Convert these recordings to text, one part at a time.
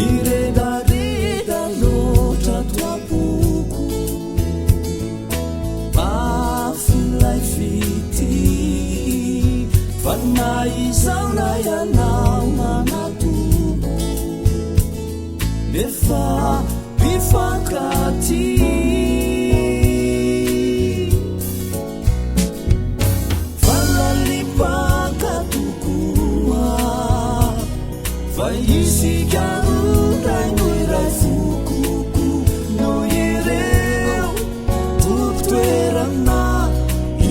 iredareda loatra toapoko mafilay fity fanaizana ianao manatoko nefa mifankaty isikarorainoiray fokoko no ireo totoerana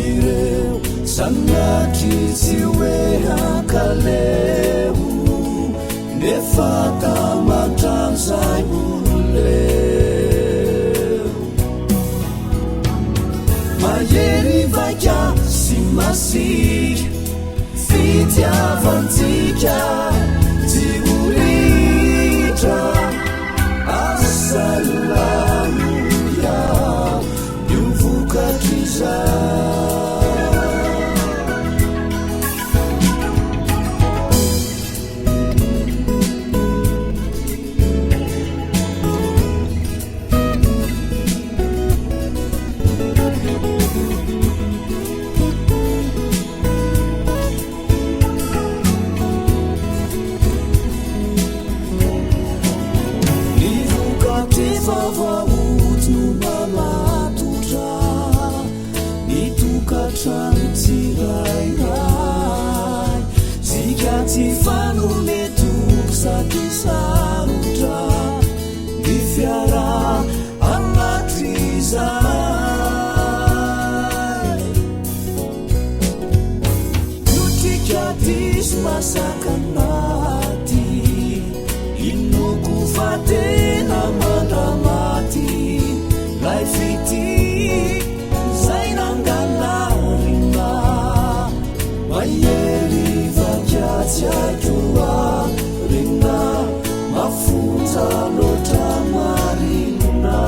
ireo sanatry tsy hoe hankaleo nefa tamatran'zay ololeo mahery vaika sy masika fitiavantsika asalamuya yuvukatriza fanumetuksakisarutra difiara amatrizai yutikadis masakanati inukufatena mandamati laifiti zainanganarina mayeli vakiatiatua rina mafuta lota marina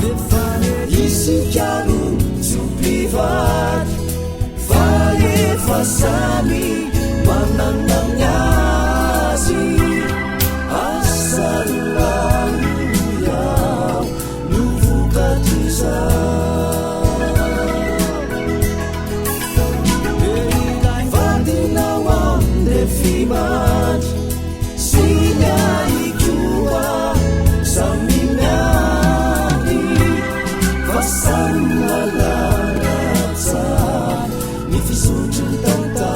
defane isikaru zubivat vaye fasani mananamnyazi asalaluya nuvukatiza fimat sinyaikua saminani fasanalalatsa nifisutru tanta